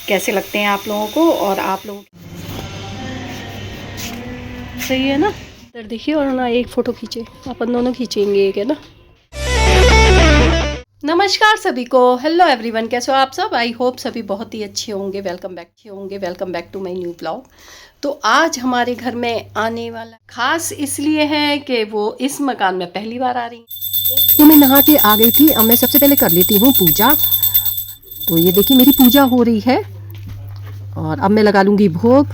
कैसे लगते हैं आप लोगों को और आप लोगों सही है ना। इधर देखिए और ना एक फ़ोटो खींचे, अपन दोनों खींचेंगे एक, है ना। नमस्कार सभी को, हेलो एवरीवन, कैसे हो आप सब। आई होप सभी बहुत ही अच्छे होंगे। Welcome back to my new blog. तो आज हमारे घर में आने वाला खास इसलिए है कि वो इस मकान में पहली बार आ रही हैं। तो मैं नहा के आ गई थी। अब मैं सबसे पहले कर लेती हूँ पूजा। तो ये देखिए मेरी पूजा हो रही है और अब मैं लगा लूँगी भोग।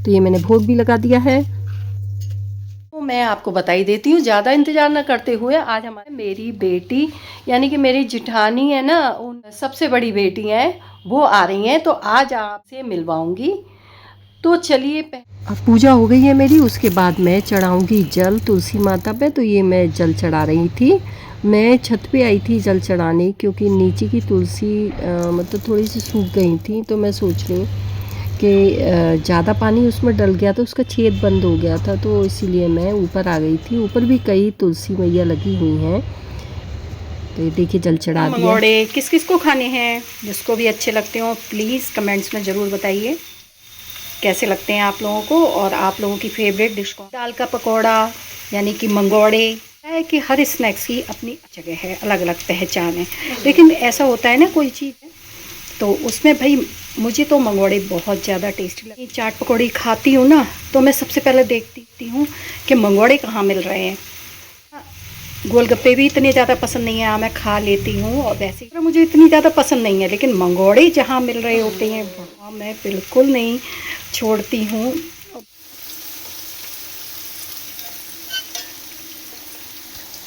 तो ये मैंने भोग भी लगा दिया है। तो मैं आपको बता ही देती हूँ, ज़्यादा इंतज़ार ना करते हुए, आज हमारे मेरी बेटी यानी कि मेरी जिठानी है ना, उन सबसे बड़ी बेटी हैं, वो आ रही हैं। तो आज आपसे मिलवाऊंगी। तो चलिए अब पूजा हो गई है मेरी, उसके बाद मैं चढ़ाऊँगी जल तुलसी माता पे। तो ये मैं जल चढ़ा रही थी। मैं छत पे आई थी जल चढ़ाने, क्योंकि नीचे की तुलसी मतलब थोड़ी सी सूख गई थी। तो मैं सोच रही हूँ कि ज़्यादा पानी उसमें डल गया था, उसका छेद बंद हो गया था, तो इसीलिए मैं ऊपर आ गई थी। ऊपर भी कई तुलसी मैया लगी हुई हैं। तो ये देखिए जल चढ़ा दिया। मंगोड़े किस किस को खाने हैं, जिसको भी अच्छे लगते हो प्लीज़ कमेंट्स में ज़रूर बताइए कैसे लगते हैं आप लोगों को और आप लोगों की फेवरेट डिश कौन। दाल का पकौड़ा यानी कि मंगोड़े है कि हर स्नैक्स की अपनी जगह है, अलग अलग पहचान है। लेकिन ऐसा होता है ना, कोई चीज़ है तो उसमें भाई मुझे तो मंगोड़े बहुत ज़्यादा टेस्टी लगती है। चाट पकौड़ी खाती हूँ ना, तो मैं सबसे पहले देखती हूँ कि मंगोड़े कहाँ मिल रहे हैं। गोलगप्पे भी इतने ज़्यादा पसंद नहीं है, मैं खा लेती हूँ और वैसे मुझे इतनी ज़्यादा पसंद नहीं है, लेकिन मंगोड़े जहाँ मिल रहे होते हैं वहाँ मैं बिल्कुल नहीं छोड़ती हूँ।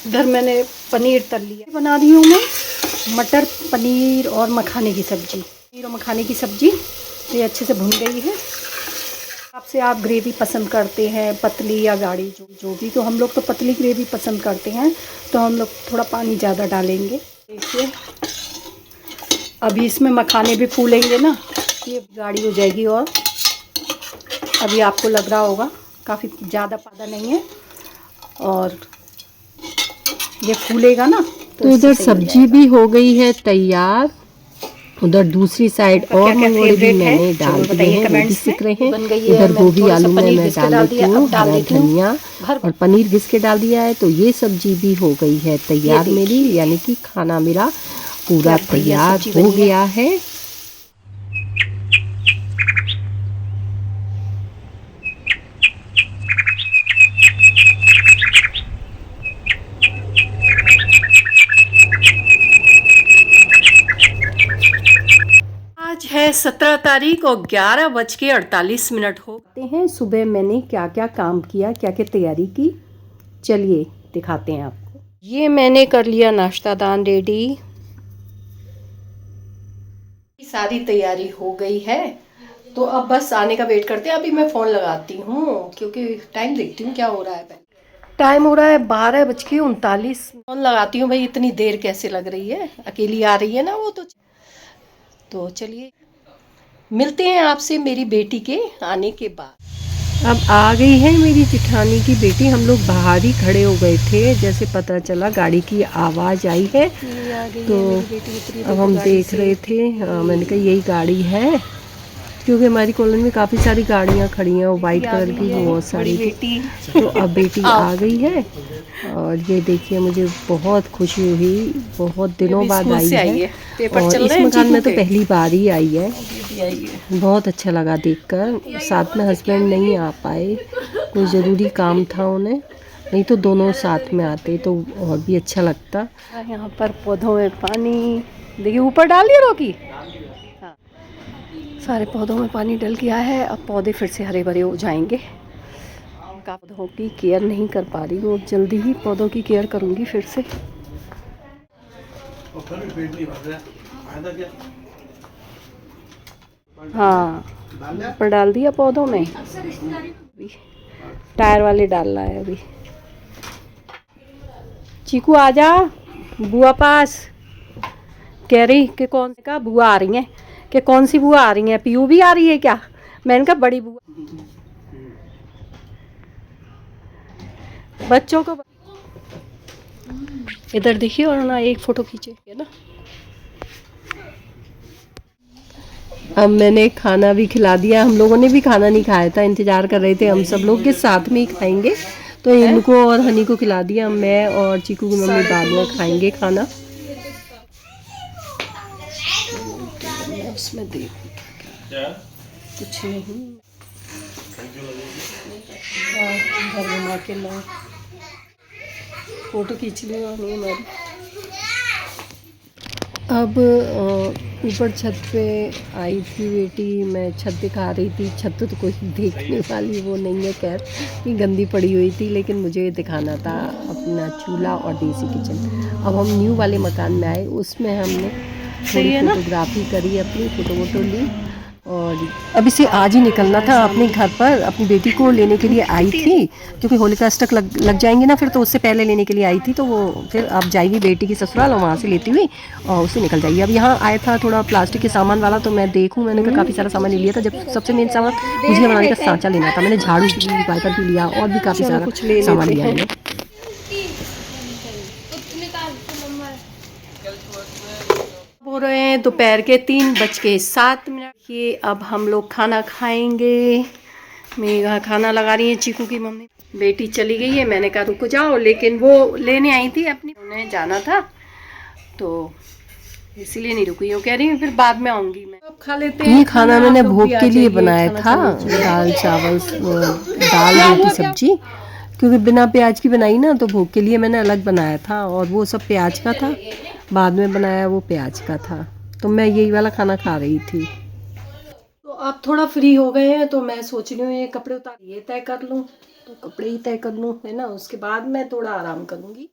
इधर मैंने पनीर तल लिया, बना रही हूँ मैं मटर पनीर और मखाने की सब्ज़ी। पनीर और मखाने की सब्ज़ी ये अच्छे से भुन गई है। आपसे आप ग्रेवी पसंद करते हैं पतली या गाढ़ी, जो भी, तो हम लोग तो पतली ग्रेवी पसंद करते हैं, तो हम लोग थोड़ा पानी ज़्यादा डालेंगे। देखिए अभी इसमें मखाने भी फूलेंगे ना, ये गाढ़ी हो जाएगी। और अभी आपको लग रहा होगा काफ़ी ज़्यादा पादा नहीं है, और ये फूलेगा ना तो तो इससे इधर सही हो सब्जी जाएगा। भी हो गई है तैयार। उधर दूसरी साइड आपका और क्या क्या मंगोड़े भी फेवरेट है मैंने डाल जरूर दिए बताइए हैं, वो भी कमेंट्स में। सिक रहे हैं। बन गई है, इधर मैंने गोभी थोड़ा सा आलू में पनीर मैं घिस के डाल डाल लेती दिया, हूँ अब डाल हरा देती हूँ धनिया भर। और पनीर घिस के डाल दिया है। तो ये सब्जी भी हो गई है ये तैयार मेरी, देखिए यानी कि खाना मेरा क्या पूरा बढ़िया तैयार सब्जी हो बनी है। गया है। आज है 17 तारीख और 11:48 होते हैं सुबह। मैंने क्या क्या काम किया, क्या क्या तैयारी की, चलिए दिखाते हैं आपको। ये मैंने कर लिया नाश्ता दान रेडी, सारी तैयारी हो गई है। तो अब बस आने का वेट करते हैं। अभी मैं फ़ोन लगाती हूँ क्योंकि टाइम देखती हूँ क्या हो रहा है। पहले टाइम हो रहा है 12:39। फ़ोन लगाती हूँ भाई, इतनी देर कैसे लग रही है, अकेली आ रही है ना वो। तो चलिए मिलते हैं आपसे मेरी बेटी के आने के बाद। अब आ गई है मेरी जिठानी की बेटी। हम लोग बाहर ही खड़े हो गए थे, जैसे पता चला गाड़ी की आवाज़ आई है। ये आ गई तो है मेरी बेटी, उतरी अब देखो हम गाड़ी देख से। रहे थे। मैंने कहा यही गाड़ी है, क्योंकि हमारी कॉलोनी में काफ़ी सारी गाड़ियाँ खड़ी हैं, वो वाइट आ कलर गई की है बहुत बड़ी सारी थी। बेटी। तो अब बेटी आओ। आ गई है और ये देखिए मुझे बहुत खुशी हुई, बहुत ये दिनों भी बाद स्कूल आई से आई है। है, पेपर और चल इस रहे हैं मकान चीकू में तो के। पहली बार ही आई है। दीदी आई है। बहुत अच्छा लगा देखकर। साथ में हस्बैंड नहीं आ पाए, कोई ज़रूरी काम था उन्हें, नहीं तो दोनों साथ में आते तो और भी अच्छा लगता। यहाँ पर पौधों में पानी देखिए ऊपर डाल दिया रोकी। हाँ, सारे पौधों में पानी डल गया है, अब पौधे फिर से हरे भरे हो जाएंगे। पौधों की केयर नहीं कर पा रही हूँ, जल्दी ही पौधों की केयर करूँगी फिर से। हाँ, ऊपर डाल दिया पौधों में। अभी टायर वाले डाल रहा है अभी। चीकू आजा बुआ पास। कह रही कि कौन का बुआ आ रही है, कि कौन सी बुआ आ रही है, पीयू भी आ रही है क्या। मैंने कहा बड़ी बुआ। बच्चों को इधर देखिए और ना एक फ़ोटो खींचे, है ना। अब मैंने खाना भी खिला दिया, हम लोगों ने भी खाना नहीं खाया था, इंतज़ार कर रहे थे हम सब लोग के साथ में ही खाएंगे, तो इनको और हनी को खिला दिया। मैं और चीकू की मम्मी बाद में खाएंगे खाना। उसमें देख कुछ नहीं, घर घुमा के ला, फोटो खींच ली नहीं हमारी। अब ऊपर छत पे आई थी बेटी, मैं छत दिखा रही थी। छत तो कोई देखने वाली वो नहीं है, खैर ये गंदी पड़ी हुई थी, लेकिन मुझे दिखाना था अपना चूल्हा और देसी किचन। अब हम न्यू वाले मकान में आए, उसमें हमने थोड़ी फोटोग्राफी करी, अपनी फ़ोटो ली। और अब इसे आज ही निकलना था अपने घर पर, अपनी बेटी को लेने के लिए आई थी, क्योंकि होलिका अष्टक लग जाएंगे ना फिर, तो उससे पहले लेने के लिए आई थी। तो वो फिर अब जाएगी बेटी की ससुराल और वहाँ से लेती हुई और उससे निकल जाएगी। अब यहाँ आया था थोड़ा प्लास्टिक के सामान वाला, तो मैं देखूँ, मैंने कहा काफ़ी सारा सामान ले लिया था। जब सबसे मेन सामान मुझे बनाने का सांचा लेना था, मैंने झाड़ू भी, वाइपर भी लिया और भी काफ़ी सारा सामान लिया मैंने। हो रहे हैं दोपहर के 3:07। ये अब हम लोग खाना खाएंगे। मेरा खाना लगा रही है चीकू की मम्मी। बेटी चली गई है, मैंने कहा रुको जाओ, लेकिन वो लेने आई थी अपनी, उन्हें जाना था तो इसीलिए नहीं रुकी। वो कह रही है फिर बाद में आऊंगी मैं। अब खा लेते हैं। ये खाना मैंने भोग के लिए बनाया था, दाल चावल, दाल रोटी सब्जी, क्योंकि बिना प्याज की बनाई ना, तो भोग के लिए मैंने अलग बनाया था, और वो सब प्याज का था, बाद में बनाया वो प्याज का था। तो मैं यही वाला खाना खा रही थी। तो अब थोड़ा फ्री हो गए हैं, तो मैं सोच रही हूँ ये कपड़े उतार ये तय कर लूँ, तो कपड़े ही तय कर लूँ, है ना, उसके बाद मैं थोड़ा आराम करूँगी।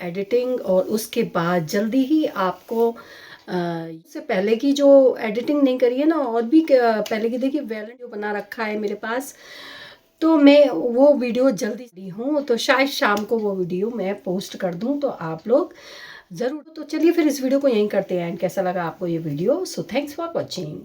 एडिटिंग, और उसके बाद जल्दी ही आपको इससे पहले की जो एडिटिंग नहीं करी है ना, और भी पहले की देखिए वैलेंट जो बना रखा है मेरे पास, तो मैं वो वीडियो जल्दी दी हूँ, तो शायद शाम को वो वीडियो मैं पोस्ट कर दूँ, तो आप लोग ज़रूर। तो चलिए फिर इस वीडियो को यहीं करते हैं एंड। कैसा लगा आपको ये video? So thanks for watching.